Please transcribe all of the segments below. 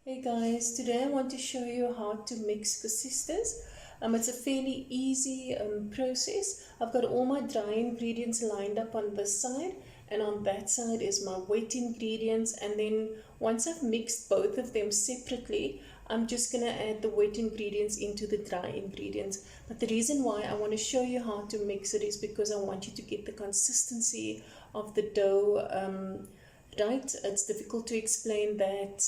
Hey guys, today I want to show you how to mix Koesisters. It's a fairly easy process. I've got all my dry ingredients lined up on this side, and on that side is my wet ingredients. And then once I've mixed both of them separately, I'm just going to add the wet ingredients into the dry ingredients. But the reason why I want to show you how to mix it is because I want you to get the consistency of the dough right. It's difficult to explain that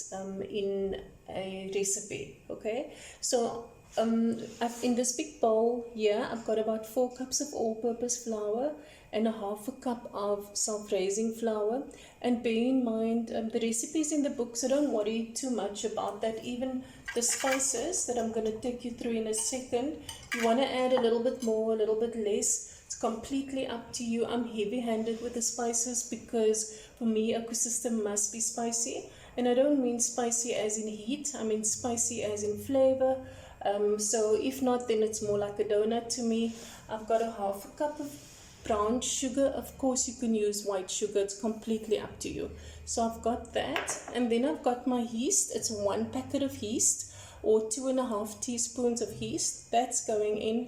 in a recipe. Okay, so in this big bowl here I've got about 4 cups of all-purpose flour and a half a cup of self-raising flour. And bear in mind the recipes in the book, so don't worry too much about that. Even the spices that I'm going to take you through in a second, you want to add a little bit more, a little bit less. It's completely up to you. I'm heavy-handed with the spices because for me a Koesister must be spicy, and I don't mean spicy as in heat, I mean spicy as in flavor. So if not, then it's more like a donut to me. I've got a half a cup of brown sugar. Of course you can use white sugar, it's completely up to you. So I've got that, and then I've got my yeast. It's 1 packet of yeast, or 2.5 teaspoons of yeast. That's going in.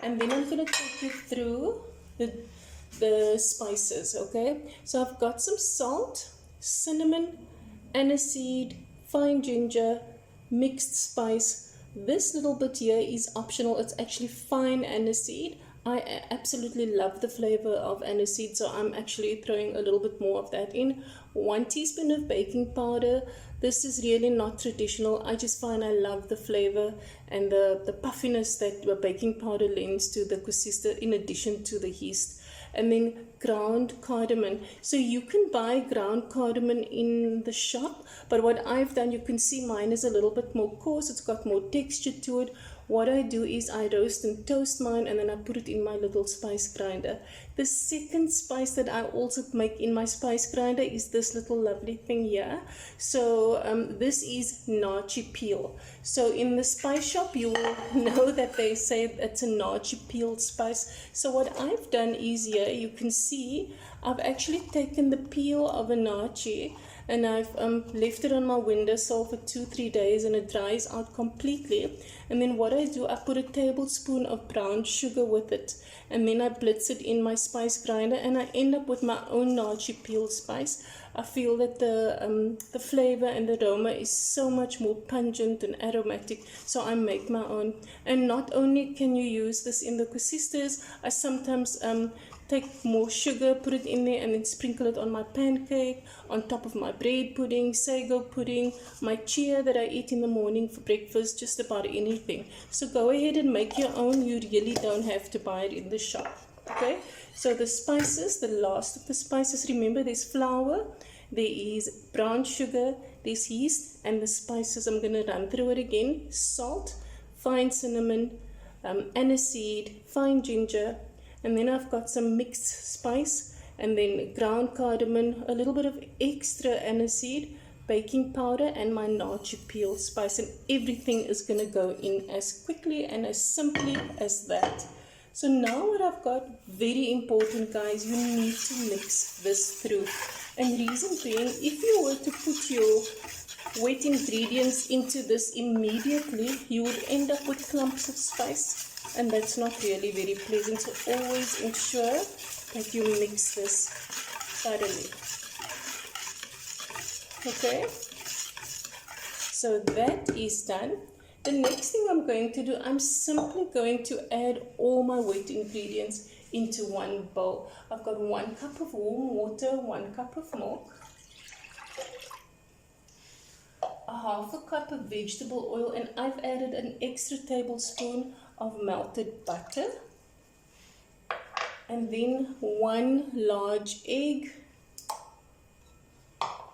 And then I'm going to take you through the spices, okay? So I've got some salt, cinnamon, aniseed, fine ginger, mixed spice. This little bit here is optional. It's actually fine aniseed. I absolutely love the flavor of aniseed, so I'm actually throwing a little bit more of that in. 1 teaspoon of baking powder. This is really not traditional. I just find I love the flavor and the puffiness that the baking powder lends to the Koesister in addition to the yeast. And then ground cardamom. So you can buy ground cardamom in the shop, but what I've done, you can see mine is a little bit more coarse. It's got more texture to it. What I do is I roast and toast mine, and then I put it in my little spice grinder. The second spice that I also make in my spice grinder is this little lovely thing here. So this is naartjie peel. So in the spice shop you will know that they say it's a naartjie peel spice. So what I've done is here, you can see I've actually taken the peel of a naartjie and I've left it on my windowsill for 2-3 days, and it dries out completely. And then what I do, I put a tablespoon of brown sugar with it, and then I blitz it in my spice grinder, and I end up with my own naartjie peel spice. I feel that the flavor and the aroma is so much more pungent and aromatic, so I make my own. And not only can you use this in the Koesisters, I sometimes take more sugar, put it in there, and then sprinkle it on my pancake, on top of my bread pudding, sago pudding, my chia that I eat in the morning for breakfast, just about anything. So go ahead and make your own. You really don't have to buy it in the shop. Okay, so the spices, the last of the spices, remember there's flour, there is brown sugar, there's yeast, and the spices, I'm going to run through it again: salt, fine cinnamon, aniseed, fine ginger, and then I've got some mixed spice, and then ground cardamom, a little bit of extra aniseed, baking powder, and my naartjie peel spice. And everything is going to go in as quickly and as simply as that. So now what I've got, very important guys, you need to mix this through. And reason being, if you were to put your wet ingredients into this immediately, you would end up with clumps of spice, and that's not really very pleasant. So always ensure that you mix this thoroughly. Okay, so that is done. The next thing I'm going to do, I'm simply going to add all my wet ingredients into one bowl. I've got 1 cup of warm water, 1 cup of milk, a half a cup of vegetable oil, and I've added an extra tablespoon of melted butter, and then 1 large egg,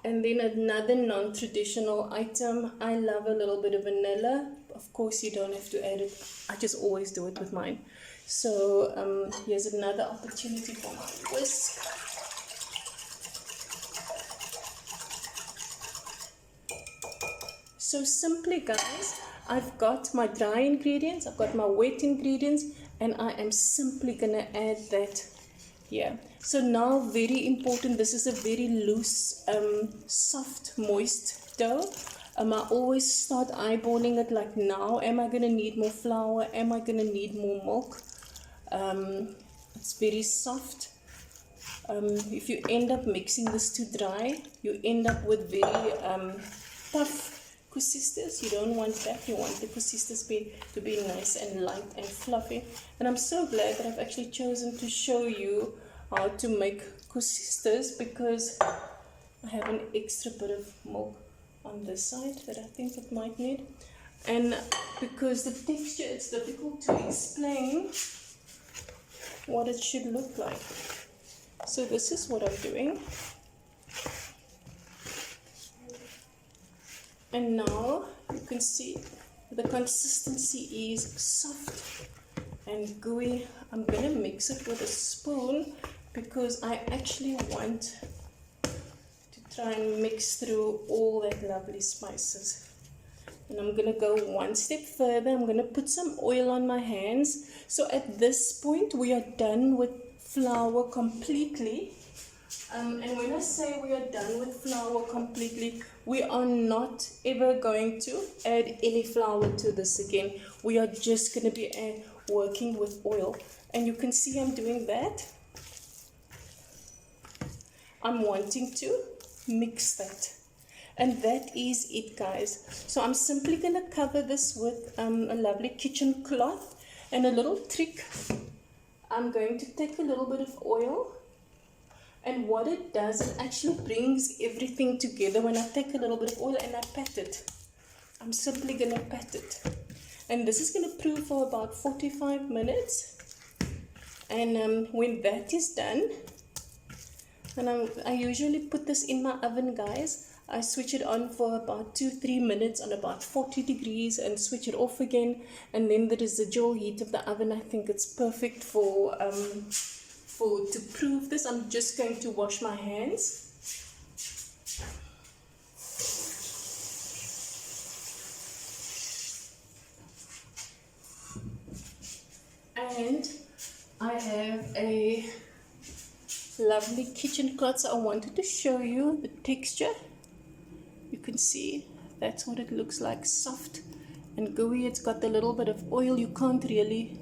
and then another non-traditional item. I love a little bit of vanilla. Of course you don't have to add it, I just always do it with mine. So here's another opportunity for my whisk. So simply guys, I've got my dry ingredients, I've got my wet ingredients, and I am simply gonna add that here. So now, very important, this is a very loose, soft, moist dough. I always start eyeballing it like, now am I going to need more flour? Am I going to need more milk? It's very soft. If you end up mixing this too dry, you end up with very tough Koesisters. You don't want that. You want the Koesisters to be nice and light and fluffy. And I'm so glad that I've actually chosen to show you how to make Koesisters, because I have an extra bit of milk on this side that I think it might need. And because the texture, it's difficult to explain what it should look like. So this is what I'm doing. And now you can see the consistency is soft and gooey. I'm going to mix it with a spoon because I actually want to try and mix through all that lovely spices. And I'm going to go one step further. I'm going to put some oil on my hands. So at this point we are done with flour completely. And when I say we are done with flour completely, we are not ever going to add any flour to this again. We are just going to be working with oil. And you can see I'm doing that. I'm wanting to mix that. And that is it, guys. So I'm simply going to cover this with a lovely kitchen cloth. And a little trick, I'm going to take a little bit of oil. And what it does, it actually brings everything together. When I take a little bit of oil and I pat it, I'm simply going to pat it. And this is going to brew for about 45 minutes. And when that is done, and I usually put this in my oven, guys. I switch it on for about 2-3 minutes on about 40 degrees and switch it off again. And then the residual heat of the oven, I think it's perfect to prove this. I'm just going to wash my hands. And I have a lovely kitchen cloth, so I wanted to show you the texture. You can see that's what it looks like, soft and gooey. It's got a little bit of oil. You can't really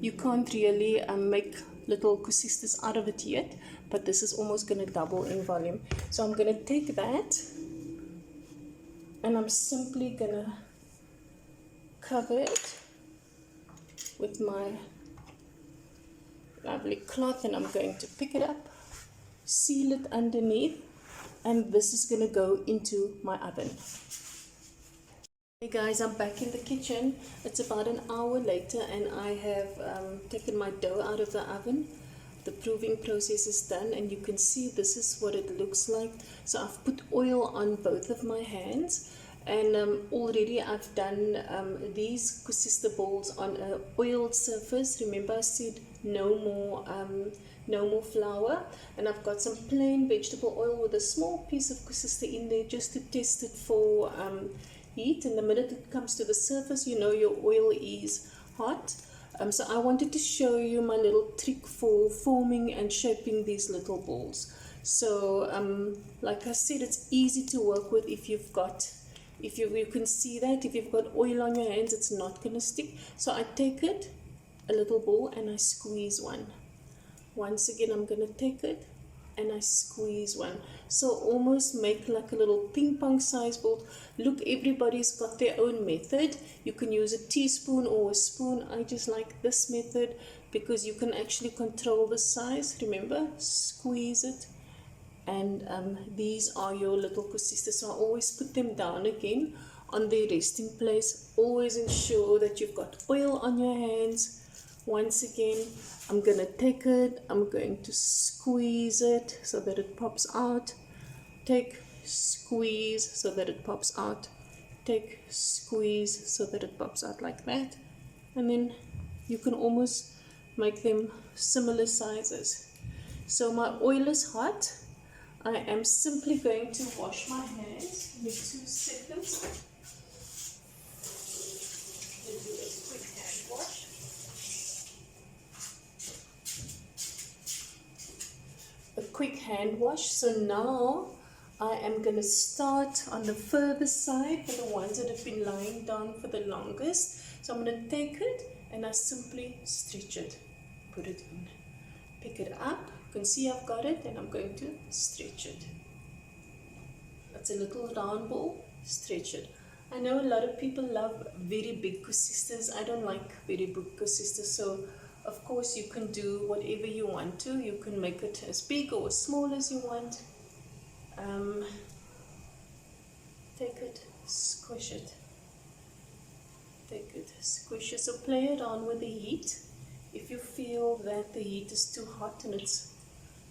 make little Koesisters out of it yet, but this is almost going to double in volume. So I'm going to take that and I'm simply going to cover it with my lovely cloth, and I'm going to pick it up, seal it underneath, and this is going to go into my oven. Hey guys, I'm back in the kitchen. It's about an hour later and I have taken my dough out of the oven. The proving process is done and you can see this is what it looks like. So I've put oil on both of my hands, and already I've done these Koesister balls on an oiled surface. Remember I said no more flour, and I've got some plain vegetable oil with a small piece of Koesister in there just to test it for heat. And the minute it comes to the surface, you know your oil is hot. So I wanted to show you my little trick for forming and shaping these little balls. So like I said, it's easy to work with if you've got, you can see that if you've got oil on your hands, it's not going to stick. So I take it, a little ball, and I squeeze one. Once again, I'm going to take it and I squeeze one. So almost make like a little ping pong size ball. Look, everybody's got their own method. You can use a teaspoon or a spoon. I just like this method because you can actually control the size. Remember, squeeze it. And these are your little Koesisters. So I always put them down again on their resting place. Always ensure that you've got oil on your hands. Once again, I'm going to take it, I'm going to squeeze it so that it pops out. Take, squeeze so that it pops out. Take, squeeze so that it pops out like that. And then you can almost make them similar sizes. So my oil is hot. I am simply going to wash my hands. Give me 2 seconds. Let's do a quick hand wash. A quick hand wash. So now I am going to start on the furthest side for the ones that have been lying down for the longest. So I'm going to take it and I simply stretch it, put it in, pick it up. You can see I've got it and I'm going to stretch it. That's a little round ball, stretch it. I know a lot of people love very big Koesisters. I don't like very big Koesisters, so of course you can do whatever you want to. You can make it as big or as small as you want. Take it, squish it. Take it, squish it. So play around with the heat. If you feel that the heat is too hot and it's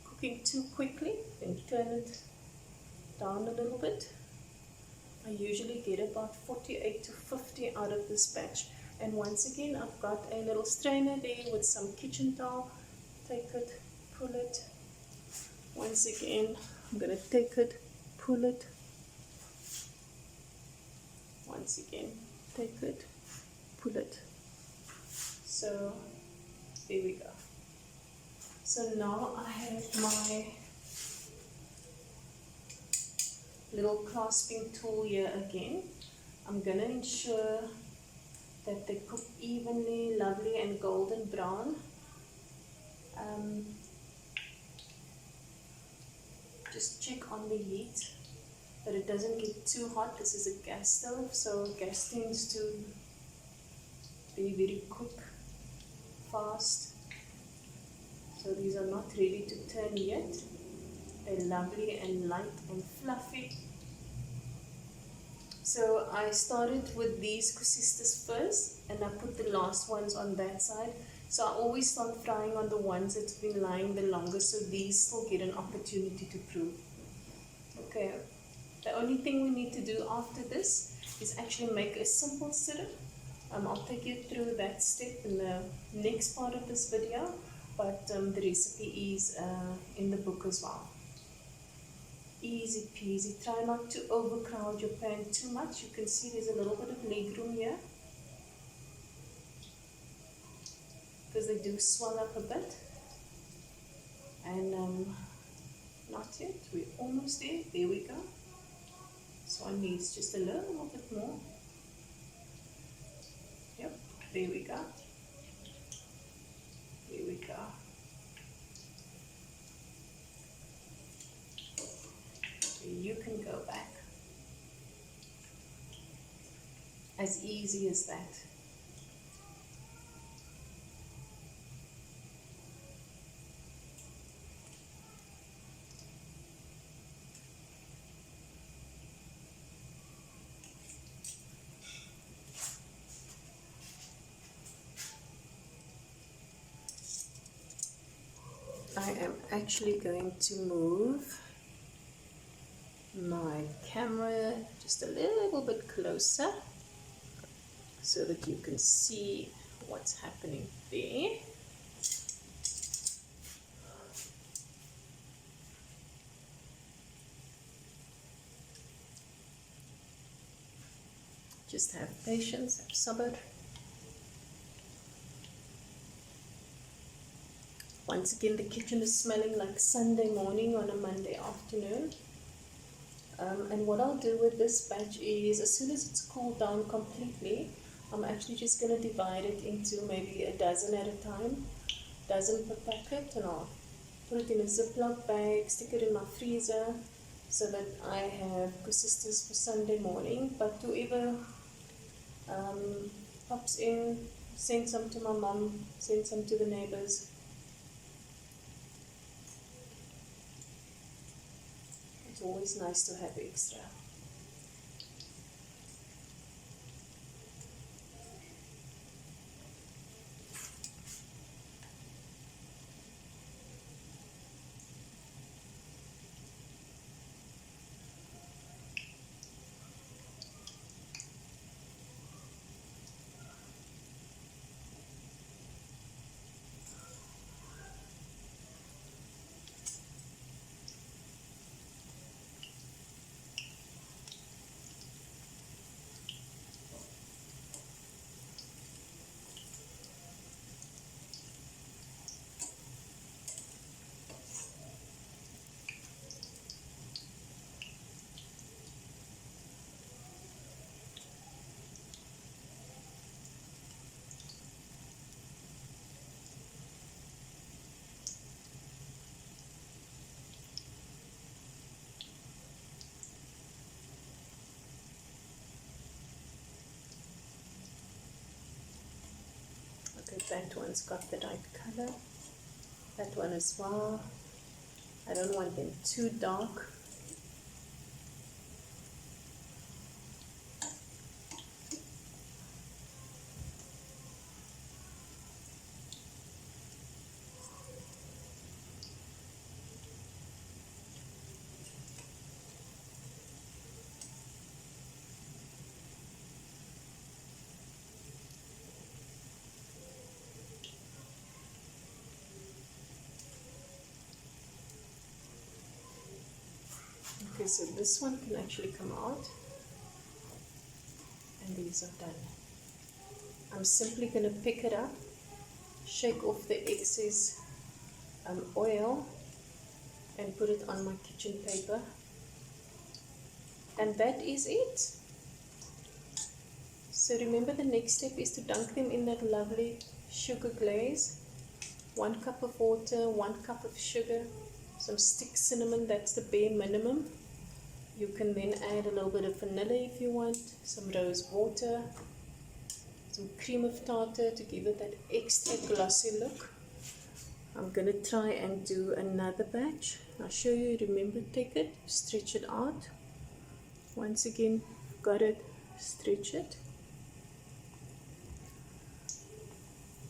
cooking too quickly, then turn it down a little bit. I usually get about 48 to 50 out of this batch. And once again, I've got a little strainer there with some kitchen towel. Take it, pull it. Once again, I'm going to take it, pull it. Once again, take it, pull it. So, there we go. So now I have my little clasping tool here again. I'm going to ensure that they cook evenly, lovely and golden brown. Just check on the heat that it doesn't get too hot. This is a gas stove, so gas tends to be very quick, fast. So these are not ready to turn yet. They're lovely and light and fluffy. So I started with these Koesisters first and I put the last ones on that side. So I always start frying on the ones that's been lying the longest, so these still get an opportunity to prove. Okay, the only thing we need to do after this is actually make a simple syrup. I'll take you through that step in the next part of this video, but the recipe is in the book as well. Easy peasy. Try not to overcrowd your pan too much. You can see there's a little bit of leg room here because they do swell up a bit. And not yet. We're almost there. There we go. This one needs just a little bit more. Yep. There we go. There we go. You can go back. As easy as that. I am actually going to move my camera just a little bit closer so that you can see what's happening there. Just have patience, have sabr. Once again, the kitchen is smelling like Sunday morning on a Monday afternoon. And what I'll do with this batch is, as soon as it's cooled down completely, I'm actually just going to divide it into maybe a dozen at a time, dozen per packet, and I'll put it in a Ziploc bag, stick it in my freezer, so that I have Koesisters for Sunday morning. But whoever pops in, send some to my mom, send some to the neighbors. It's always nice to have extra. That one's got the right color. That one as well. I don't want them too dark. Okay, so this one can actually come out, and these are done. I'm simply going to pick it up, shake off the excess oil, and put it on my kitchen paper, and that is it. So remember, the next step is to dunk them in that lovely sugar glaze. 1 cup of water, 1 cup of sugar, some stick cinnamon, that's the bare minimum. You can then add a little bit of vanilla if you want, some rose water, some cream of tartar to give it that extra glossy look. I'm going to try and do another batch. I'll show you. Remember, take it, stretch it out. Once again, got it, stretch it.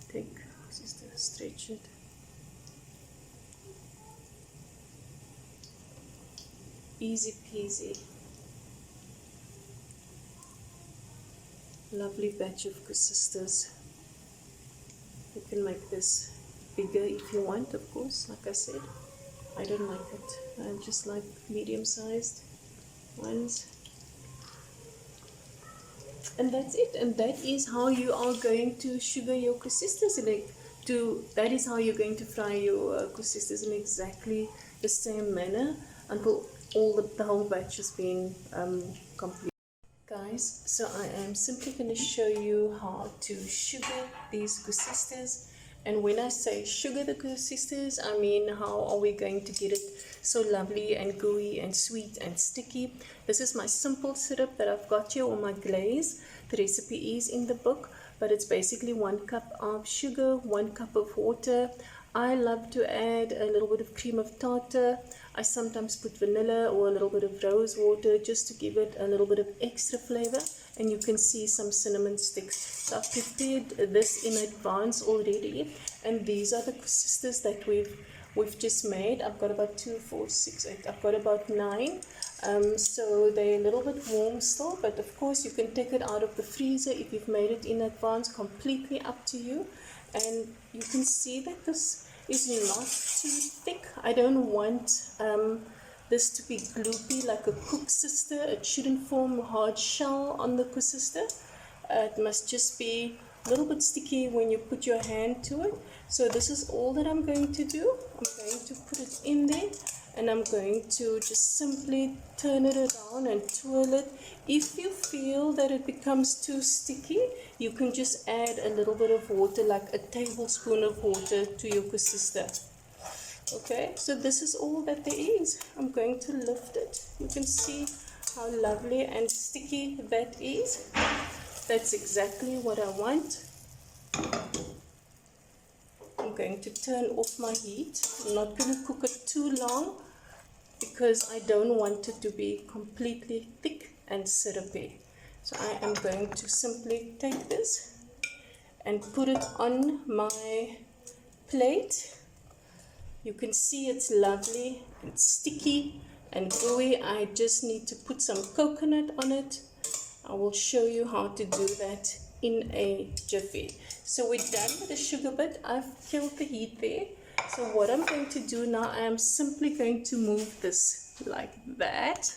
Take, just stretch it. Easy peasy. Lovely batch of Koesisters. You can make this bigger if you want, of course. Like I said, I don't like it. I just like medium-sized ones. And that's it. And that is how you are going to sugar your Koesisters. That is how you're going to fry your Koesisters in exactly the same manner until the whole batch has been complete. Guys, so I am simply going to show you how to sugar these Koesisters. And when I say sugar the Koesisters, I mean how are we going to get it so lovely and gooey and sweet and sticky. This is my simple syrup that I've got here, or my glaze. The recipe is in the book, but it's basically 1 cup of sugar, 1 cup of water. I love to add a little bit of cream of tartar. I sometimes put vanilla or a little bit of rose water just to give it a little bit of extra flavor. And you can see some cinnamon sticks. So I've prepared this in advance already. And these are the Koesisters that we've just made. I've got about 2, 4, 6, 8. I've got about 9. So they're a little bit warm still. But of course you can take it out of the freezer if you've made it in advance. Completely up to you. And you can see that this is not too thick. I don't want this to be gloopy like a Koesister. It shouldn't form a hard shell on the Koesister. It must just be a little bit sticky when you put your hand to it. So this is all that I'm going to do. I'm going to put it in there, and I'm going to just simply turn it around and twirl it. If you feel that it becomes too sticky, you can just add a little bit of water, like a tablespoon of water to your Koesister. Okay, so this is all that there is. I'm going to lift it. You can see how lovely and sticky that is. That's exactly what I want. I'm going to turn off my heat. I'm not going to cook it too long because I don't want it to be completely thick and syrupy. So I am going to simply take this and put it on my plate. You can see it's lovely and sticky and gooey. I just need to put some coconut on it. I will show you how to do that in a jiffy. So we're done with the sugar bit. I've killed the heat there. So what I'm going to do now, I am simply going to move this like that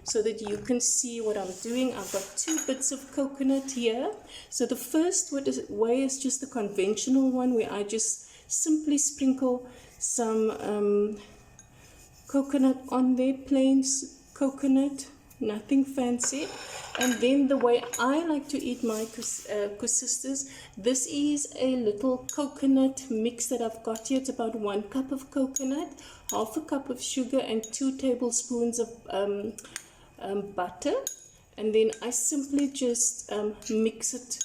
so that you can see what I'm doing. I've got 2 bits of coconut here. So the first way is just the conventional one, where I just simply sprinkle some coconut on there, plain coconut, nothing fancy. And then the way I like to eat my Koesisters, this is a little coconut mix that I've got here. It's about 1 cup of coconut, half a cup of sugar, and 2 tablespoons of butter. And then I simply just mix it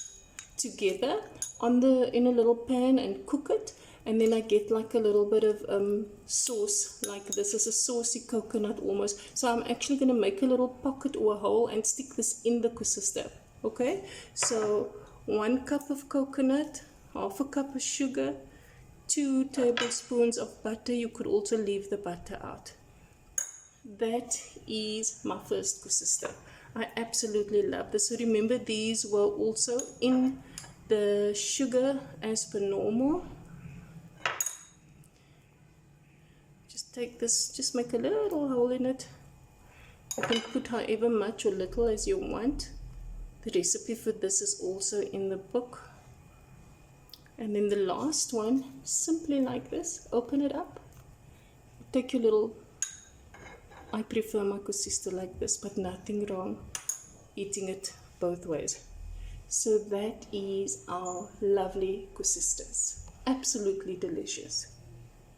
together in a little pan and cook it, and then I get like a little bit of sauce. Like this is a saucy coconut almost. So I'm actually going to make a little pocket or a hole and stick this in the koesister. Okay, so 1 cup of coconut, half a cup of sugar, 2 tablespoons of butter. You could also leave the butter out. That is my first koesister. I absolutely love this. So remember, these were also in the sugar as per normal. Just take this, just make a little hole in it. You can put however much or little as you want. The recipe for this is also in the book. And then the last one, simply like this, open it up. Take your little, I prefer my koesister like this, but nothing wrong eating it both ways. So that is our lovely koesisters. Absolutely delicious.